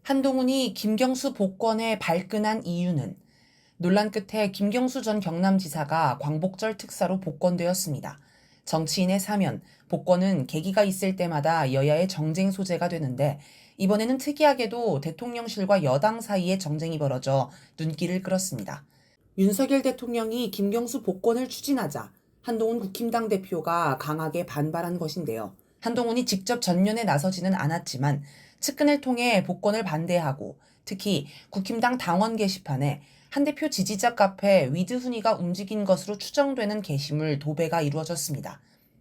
한동훈이 김경수 복권에 발끈한 이유는 논란 끝에 김경수 전 경남지사가 광복절 특사로 복권되었습니다. 정치인의 사면, 복권은 계기가 있을 때마다 여야의 정쟁 소재가 되는데 이번에는 특이하게도 대통령실과 여당 사이에 정쟁이 벌어져 눈길을 끌었습니다. 윤석열 대통령이 김경수 복권을 추진하자 한동훈 국힘당 대표가 강하게 반발한 것인데요. 한동훈이 직접 전면에 나서지는 않았지만 측근을 통해 복권을 반대하고 특히 국힘당 당원 게시판에 한 대표 지지자 카페 위드훈이가 움직인 것으로 추정되는 게시물 도배가 이루어졌습니다.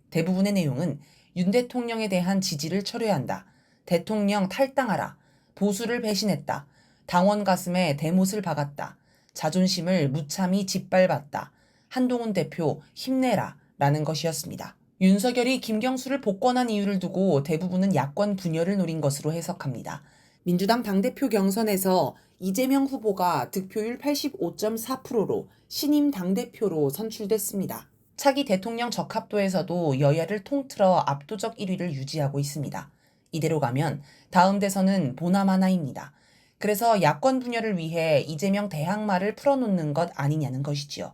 대부분의 내용은 윤 대통령에 대한 지지를 철회한다. 대통령 탈당하라. 보수를 배신했다. 당원 가슴에 대못을 박았다. 자존심을 무참히 짓밟았다. 한동훈 대표 힘내라. 라는 것이었습니다. 윤석열이 김경수를 복권한 이유를 두고 대부분은 야권 분열을 노린 것으로 해석합니다. 민주당 당대표 경선에서 이재명 후보가 득표율 85.4%로 신임 당대표로 선출됐습니다. 차기 대통령 적합도에서도 여야를 통틀어 압도적 1위를 유지하고 있습니다. 이대로 가면 다음 대선은 보남 하나입니다. 그래서 야권 분열을 위해 이재명 대항마를 풀어놓는 것 아니냐는 것이지요.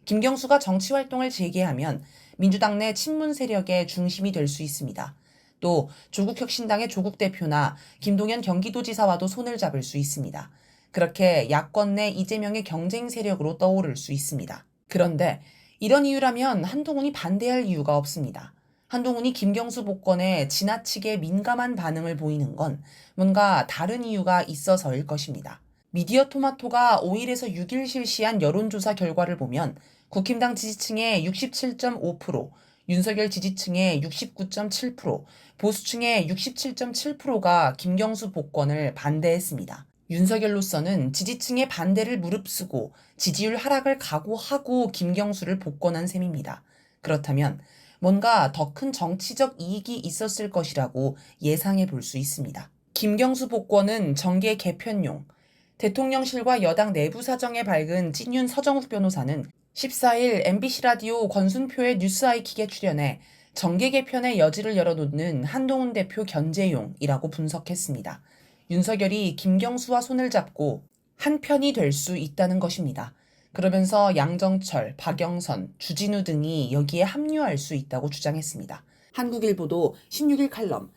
김경수가 정치활동을 재개하면 민주당 내 친문 세력의 중심이 될 수 있습니다. 또 조국혁신당의 조국 대표나 김동연 경기도지사와도 손을 잡을 수 있습니다. 그렇게 야권 내 이재명의 경쟁 세력으로 떠오를 수 있습니다. 그런데 이런 이유라면 한동훈이 반대할 이유가 없습니다. 한동훈이 김경수 복권에 지나치게 민감한 반응을 보이는 건 뭔가 다른 이유가 있어서일 것입니다. 미디어 토마토가 5일에서 6일 실시한 여론조사 결과를 보면 국힘당 지지층의 67.5%, 윤석열 지지층의 69.7%, 보수층의 67.7%가 김경수 복권을 반대했습니다. 윤석열로서는 지지층의 반대를 무릅쓰고 지지율 하락을 각오하고 김경수를 복권한 셈입니다. 그렇다면 뭔가 더 큰 정치적 이익이 있었을 것이라고 예상해 볼 수 있습니다. 김경수 복권은 정계 개편용, 대통령실과 여당 내부 사정에 밝은 찐윤 서정욱 변호사는 14일 MBC 라디오 권순표의 뉴스 아이킥에 출연해 정계 개편의 여지를 열어놓는 한동훈 대표 견제용이라고 분석했습니다. 윤석열이 김경수와 손을 잡고 한편이 될 수 있다는 것입니다. 그러면서 양정철, 박영선, 주진우 등이 여기에 합류할 수 있다고 주장했습니다. 한국일보도 16일 칼럼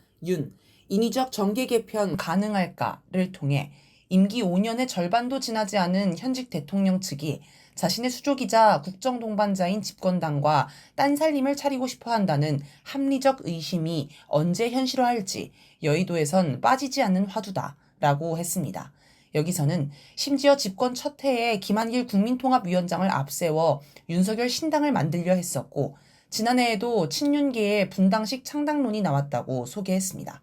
인위적 정계 개편 가능할까를 통해 임기 5년의 절반도 지나지 않은 현직 대통령 측이 자신의 수조기자 국정동반자인 집권당과 딴살림을 차리고 싶어 한다는 합리적 의심이 언제 현실화할지 여의도에선 빠지지 않는 화두다라고 했습니다. 여기서는 심지어 집권 첫 해에 김한길 국민통합위원장을 앞세워 윤석열 신당을 만들려 했었고 지난해에도 친윤계의 분당식 창당론이 나왔다고 소개했습니다.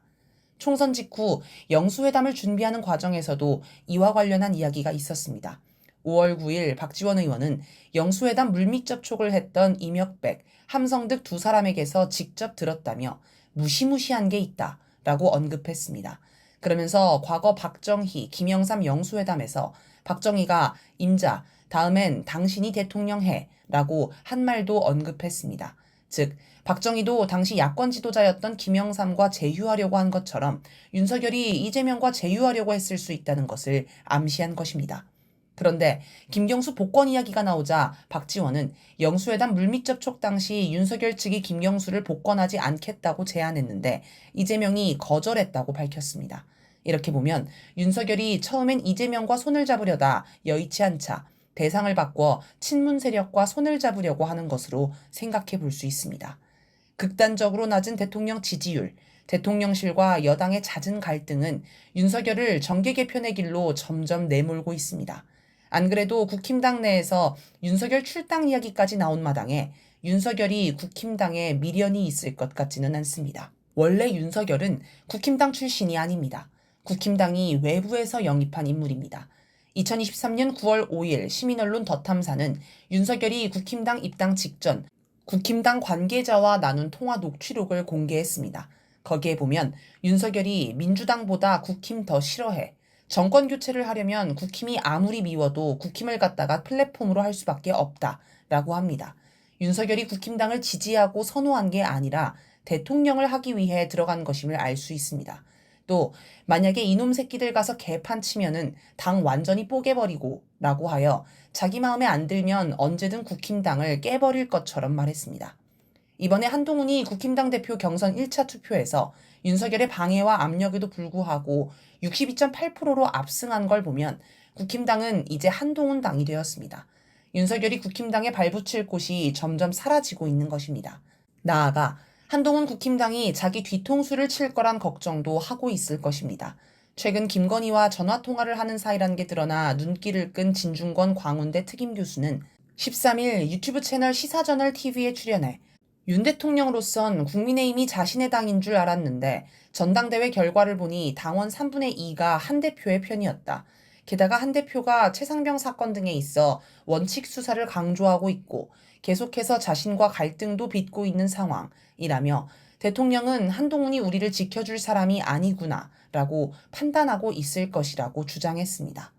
총선 직후 영수회담을 준비하는 과정에서도 이와 관련한 이야기가 있었습니다. 5월 9일 박지원 의원은 영수회담 물밑 접촉을 했던 이명백, 함성득 두 사람에게서 직접 들었다며 무시무시한 게 있다라고 언급했습니다. 그러면서 과거 박정희, 김영삼 영수회담에서 박정희가 임자, 다음엔 당신이 대통령 해 라고 한 말도 언급했습니다. 즉 박정희도 당시 야권 지도자였던 김영삼과 제휴하려고 한 것처럼 윤석열이 이재명과 제휴하려고 했을 수 있다는 것을 암시한 것입니다. 그런데 김경수 복권 이야기가 나오자 박지원은 영수회담 물밑 접촉 당시 윤석열 측이 김경수를 복권하지 않겠다고 제안했는데 이재명이 거절했다고 밝혔습니다. 이렇게 보면 윤석열이 처음엔 이재명과 손을 잡으려다 여의치 않자 대상을 바꿔 친문 세력과 손을 잡으려고 하는 것으로 생각해 볼 수 있습니다. 극단적으로 낮은 대통령 지지율, 대통령실과 여당의 잦은 갈등은 윤석열을 정계 개편의 길로 점점 내몰고 있습니다. 안 그래도 국힘당 내에서 윤석열 출당 이야기까지 나온 마당에 윤석열이 국힘당에 미련이 있을 것 같지는 않습니다. 원래 윤석열은 국힘당 출신이 아닙니다. 국힘당이 외부에서 영입한 인물입니다. 2023년 9월 5일 시민언론 더탐사는 윤석열이 국힘당 입당 직전 국힘당 관계자와 나눈 통화 녹취록을 공개했습니다. 거기에 보면 윤석열이 민주당보다 국힘 더 싫어해. 정권 교체를 하려면 국힘이 아무리 미워도 국힘을 갖다가 플랫폼으로 할 수밖에 없다라고 합니다. 윤석열이 국힘당을 지지하고 선호한 게 아니라 대통령을 하기 위해 들어간 것임을 알 수 있습니다. 또 만약에 이놈 새끼들 가서 개판 치면은 당 완전히 뽀개버리고 라고 하여 자기 마음에 안 들면 언제든 국힘당을 깨버릴 것처럼 말했습니다. 이번에 한동훈이 국힘당 대표 경선 1차 투표에서 윤석열의 방해와 압력에도 불구하고 62.8%로 압승한 걸 보면 국힘당은 이제 한동훈 당이 되었습니다. 윤석열이 국힘당에 발붙일 곳이 점점 사라지고 있는 것입니다. 나아가 한동훈 국힘당이 자기 뒤통수를 칠 거란 걱정도 하고 있을 것입니다. 최근 김건희와 전화통화를 하는 사이라는 게 드러나 눈길을 끈 진중권 광운대 특임 교수는 13일 유튜브 채널 시사저널 TV에 출연해 윤 대통령으로선 국민의힘이 자신의 당인 줄 알았는데 전당대회 결과를 보니 당원 3분의 2가 한 대표의 편이었다. 게다가 한 대표가 최상병 사건 등에 있어 원칙 수사를 강조하고 있고 계속해서 자신과 갈등도 빚고 있는 상황이라며 대통령은 한동훈이 우리를 지켜줄 사람이 아니구나 라고 판단하고 있을 것이라고 주장했습니다.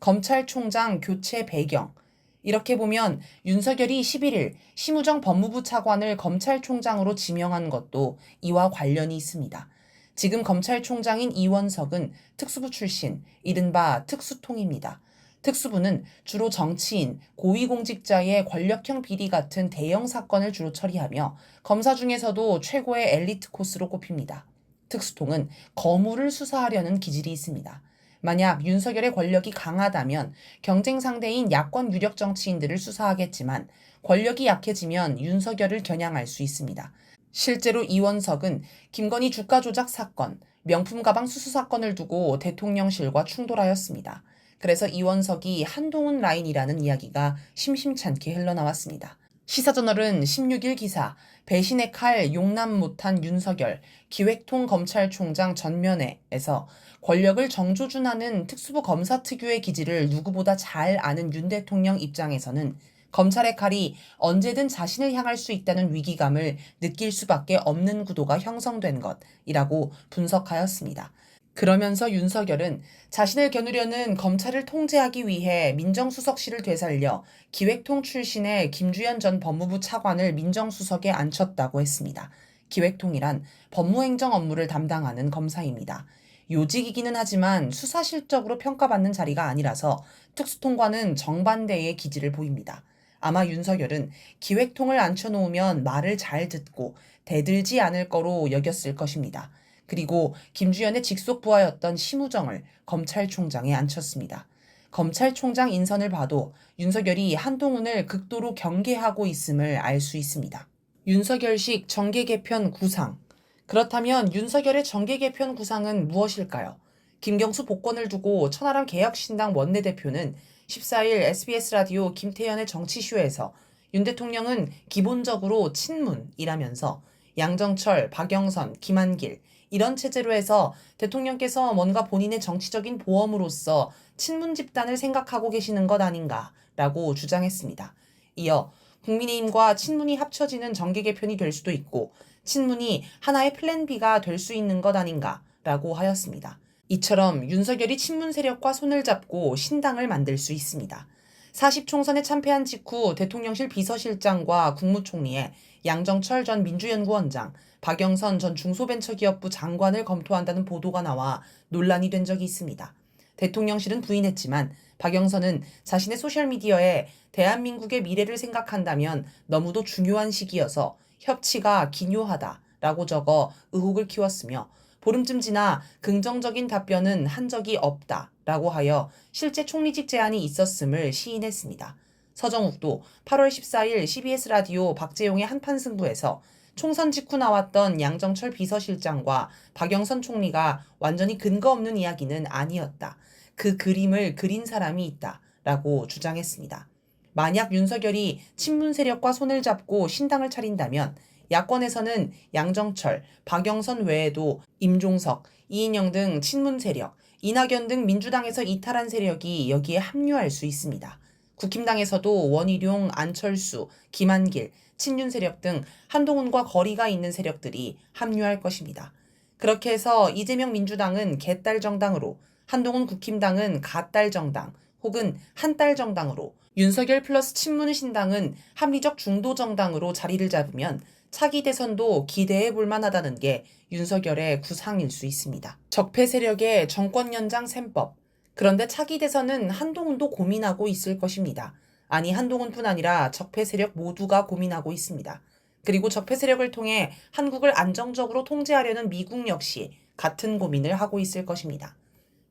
검찰총장 교체 배경. 이렇게 보면 윤석열이 11일 심우정 법무부 차관을 검찰총장으로 지명한 것도 이와 관련이 있습니다. 지금 검찰총장인 이원석은 특수부 출신, 이른바 특수통입니다. 특수부는 주로 정치인, 고위공직자의 권력형 비리 같은 대형 사건을 주로 처리하며 검사 중에서도 최고의 엘리트 코스로 꼽힙니다. 특수통은 거물을 수사하려는 기질이 있습니다. 만약 윤석열의 권력이 강하다면 경쟁 상대인 야권 유력 정치인들을 수사하겠지만 권력이 약해지면 윤석열을 겨냥할 수 있습니다. 실제로 이원석은 김건희 주가 조작 사건, 명품 가방 수수 사건을 두고 대통령실과 충돌하였습니다. 그래서 이원석이 한동훈 라인이라는 이야기가 심심찮게 흘러나왔습니다. 시사저널은 16일 기사 배신의 칼 용납 못한 윤석열 기획통 검찰총장 전면회에서 권력을 정조준하는 특수부 검사 특유의 기질을 누구보다 잘 아는 윤 대통령 입장에서는 검찰의 칼이 언제든 자신을 향할 수 있다는 위기감을 느낄 수밖에 없는 구도가 형성된 것이라고 분석하였습니다. 그러면서 윤석열은 자신을 겨누려는 검찰을 통제하기 위해 민정수석실을 되살려 기획통 출신의 김주현 전 법무부 차관을 민정수석에 앉혔다고 했습니다. 기획통이란 법무행정 업무를 담당하는 검사입니다. 요직이기는 하지만 수사 실적으로 평가받는 자리가 아니라서 특수통과는 정반대의 기질을 보입니다. 아마 윤석열은 기획통을 앉혀놓으면 말을 잘 듣고 대들지 않을 거로 여겼을 것입니다. 그리고 김주현의 직속 부하였던 심우정을 검찰총장에 앉혔습니다. 검찰총장 인선을 봐도 윤석열이 한동훈을 극도로 경계하고 있음을 알 수 있습니다. 윤석열식 정계 개편 구상. 그렇다면 윤석열의 정계 개편 구상은 무엇일까요? 김경수 복권을 두고 천하람 개혁신당 원내대표는 14일 SBS 라디오 김태현의 정치쇼에서 윤 대통령은 기본적으로 친문이라면서 양정철, 박영선, 김한길 이런 체제로 해서 대통령께서 뭔가 본인의 정치적인 보험으로서 친문 집단을 생각하고 계시는 것 아닌가라고 주장했습니다. 이어 국민의힘과 친문이 합쳐지는 정계 개편이 될 수도 있고 친문이 하나의 플랜 B가 될 수 있는 것 아닌가라고 하였습니다. 이처럼 윤석열이 친문 세력과 손을 잡고 신당을 만들 수 있습니다. 40총선에 참패한 직후 대통령실 비서실장과 국무총리에 양정철 전 민주연구원장, 박영선 전 중소벤처기업부 장관을 검토한다는 보도가 나와 논란이 된 적이 있습니다. 대통령실은 부인했지만 박영선은 자신의 소셜미디어에 대한민국의 미래를 생각한다면 너무도 중요한 시기여서 협치가 기묘하다라고 적어 의혹을 키웠으며 보름쯤 지나 긍정적인 답변은 한 적이 없다라고 하여 실제 총리직 제안이 있었음을 시인했습니다. 서정욱도 8월 14일 CBS 라디오 박재용의 한판 승부에서 총선 직후 나왔던 양정철 비서실장과 박영선 총리가 완전히 근거 없는 이야기는 아니었다. 그 그림을 그린 사람이 있다라고 주장했습니다. 만약 윤석열이 친문 세력과 손을 잡고 신당을 차린다면 야권에서는 양정철, 박영선 외에도 임종석, 이인영 등 친문 세력, 이낙연 등 민주당에서 이탈한 세력이 여기에 합류할 수 있습니다. 국힘당에서도 원희룡, 안철수, 김한길, 친윤 세력 등 한동훈과 거리가 있는 세력들이 합류할 것입니다. 그렇게 해서 이재명 민주당은 개딸 정당으로, 한동훈 국힘당은 가딸 정당 혹은 한딸 정당으로, 윤석열 플러스 친문 신당은 합리적 중도 정당으로 자리를 잡으면 차기 대선도 기대해 볼 만하다는 게 윤석열의 구상일 수 있습니다. 적폐 세력의 정권 연장 셈법. 그런데 차기 대선은 한동훈도 고민하고 있을 것입니다. 아니, 한동훈뿐 아니라 적폐 세력 모두가 고민하고 있습니다. 그리고 적폐 세력을 통해 한국을 안정적으로 통제하려는 미국 역시 같은 고민을 하고 있을 것입니다.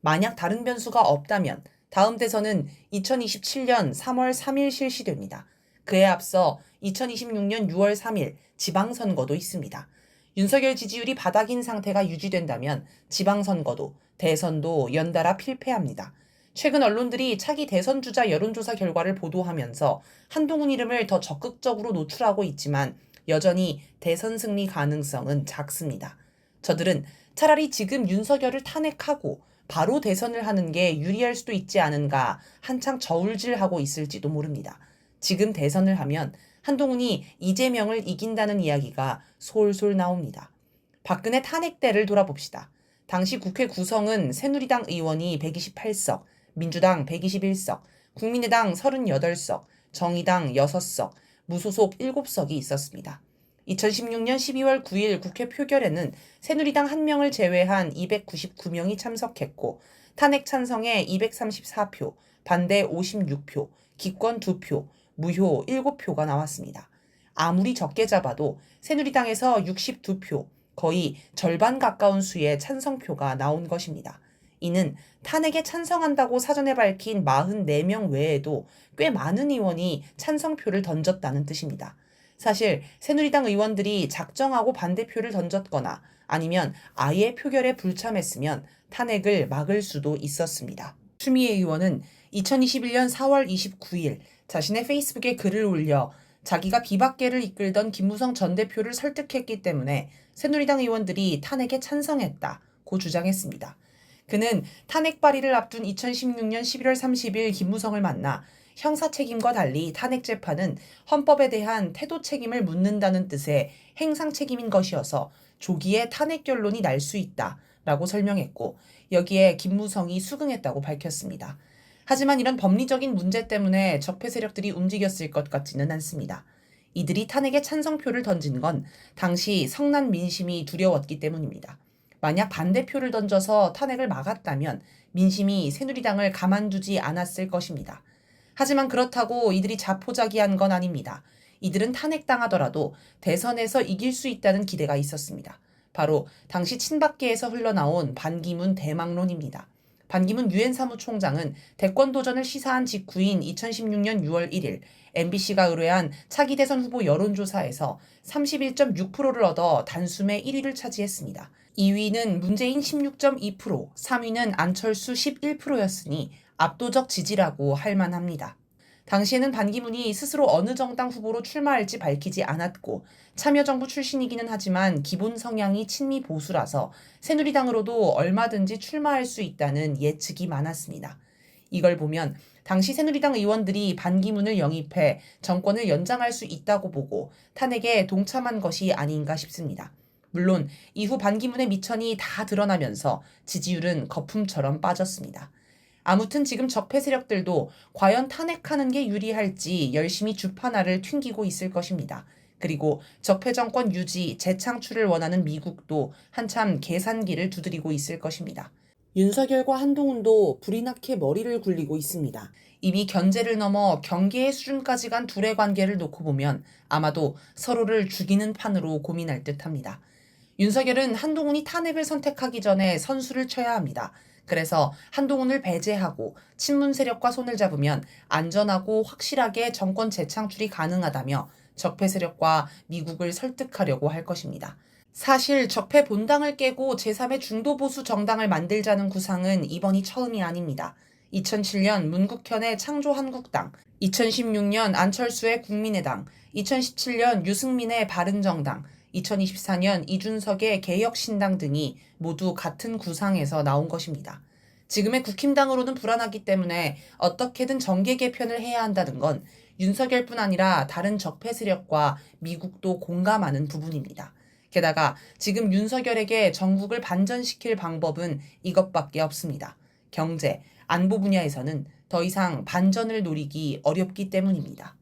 만약 다른 변수가 없다면 다음 대선은 2027년 3월 3일 실시됩니다. 그에 앞서 2026년 6월 3일 지방선거도 있습니다. 윤석열 지지율이 바닥인 상태가 유지된다면 지방선거도 대선도 연달아 필패합니다. 최근 언론들이 차기 대선 주자 여론조사 결과를 보도하면서 한동훈 이름을 더 적극적으로 노출하고 있지만 여전히 대선 승리 가능성은 작습니다. 저들은 차라리 지금 윤석열을 탄핵하고 바로 대선을 하는 게 유리할 수도 있지 않은가 한창 저울질하고 있을지도 모릅니다. 지금 대선을 하면 한동훈이 이재명을 이긴다는 이야기가 솔솔 나옵니다. 박근혜 탄핵 때를 돌아봅시다. 당시 국회 구성은 새누리당 의원이 128석, 민주당 121석, 국민의당 38석, 정의당 6석, 무소속 7석이 있었습니다. 2016년 12월 9일 국회 표결에는 새누리당 1명을 제외한 299명이 참석했고 탄핵 찬성에 234표, 반대 56표, 기권 2표, 무효 7표가 나왔습니다. 아무리 적게 잡아도 새누리당에서 62표, 거의 절반 가까운 수의 찬성표가 나온 것입니다. 이는 탄핵에 찬성한다고 사전에 밝힌 44명 외에도 꽤 많은 의원이 찬성표를 던졌다는 뜻입니다. 사실 새누리당 의원들이 작정하고 반대표를 던졌거나 아니면 아예 표결에 불참했으면 탄핵을 막을 수도 있었습니다. 추미애 의원은 2021년 4월 29일 자신의 페이스북에 글을 올려 자기가 비박계를 이끌던 김무성 전 대표를 설득했기 때문에 새누리당 의원들이 탄핵에 찬성했다고 주장했습니다. 그는 탄핵 발의를 앞둔 2016년 11월 30일 김무성을 만나 형사 책임과 달리 탄핵 재판은 헌법에 대한 태도 책임을 묻는다는 뜻의 행상 책임인 것이어서 조기에 탄핵 결론이 날 수 있다라고 설명했고 여기에 김무성이 수긍했다고 밝혔습니다. 하지만 이런 법리적인 문제 때문에 적폐 세력들이 움직였을 것 같지는 않습니다. 이들이 탄핵에 찬성표를 던진 건 당시 성난 민심이 두려웠기 때문입니다. 만약 반대표를 던져서 탄핵을 막았다면 민심이 새누리당을 가만두지 않았을 것입니다. 하지만 그렇다고 이들이 자포자기한 건 아닙니다. 이들은 탄핵당하더라도 대선에서 이길 수 있다는 기대가 있었습니다. 바로 당시 친박계에서 흘러나온 반기문 대망론입니다. 반기문 유엔 사무총장은 대권 도전을 시사한 직후인 2016년 6월 1일 MBC가 의뢰한 차기 대선 후보 여론조사에서 31.6%를 얻어 단숨에 1위를 차지했습니다. 2위는 문재인 16.2%, 3위는 안철수 11%였으니 압도적 지지라고 할 만합니다. 당시에는 반기문이 스스로 어느 정당 후보로 출마할지 밝히지 않았고 참여정부 출신이기는 하지만 기본 성향이 친미 보수라서 새누리당으로도 얼마든지 출마할 수 있다는 예측이 많았습니다. 이걸 보면 당시 새누리당 의원들이 반기문을 영입해 정권을 연장할 수 있다고 보고 탄핵에 동참한 것이 아닌가 싶습니다. 물론 이후 반기문의 미천이 다 드러나면서 지지율은 거품처럼 빠졌습니다. 아무튼 지금 적폐 세력들도 과연 탄핵하는 게 유리할지 열심히 주판알을 튕기고 있을 것입니다. 그리고 적폐 정권 유지, 재창출을 원하는 미국도 한참 계산기를 두드리고 있을 것입니다. 윤석열과 한동훈도 불이 나게 머리를 굴리고 있습니다. 이미 견제를 넘어 경계의 수준까지 간 둘의 관계를 놓고 보면 아마도 서로를 죽이는 판으로 고민할 듯합니다. 윤석열은 한동훈이 탄핵을 선택하기 전에 선수를 쳐야 합니다. 그래서 한동훈을 배제하고 친문 세력과 손을 잡으면 안전하고 확실하게 정권 재창출이 가능하다며 적폐 세력과 미국을 설득하려고 할 것입니다. 사실 적폐 본당을 깨고 제3의 중도보수 정당을 만들자는 구상은 이번이 처음이 아닙니다. 2007년 문국현의 창조한국당, 2016년 안철수의 국민의당, 2017년 유승민의 바른정당, 2024년 이준석의 개혁신당 등이 모두 같은 구상에서 나온 것입니다. 지금의 국힘당으로는 불안하기 때문에 어떻게든 정계 개편을 해야 한다는 건 윤석열뿐 아니라 다른 적폐 세력과 미국도 공감하는 부분입니다. 게다가 지금 윤석열에게 정국을 반전시킬 방법은 이것밖에 없습니다. 경제, 안보 분야에서는 더 이상 반전을 노리기 어렵기 때문입니다.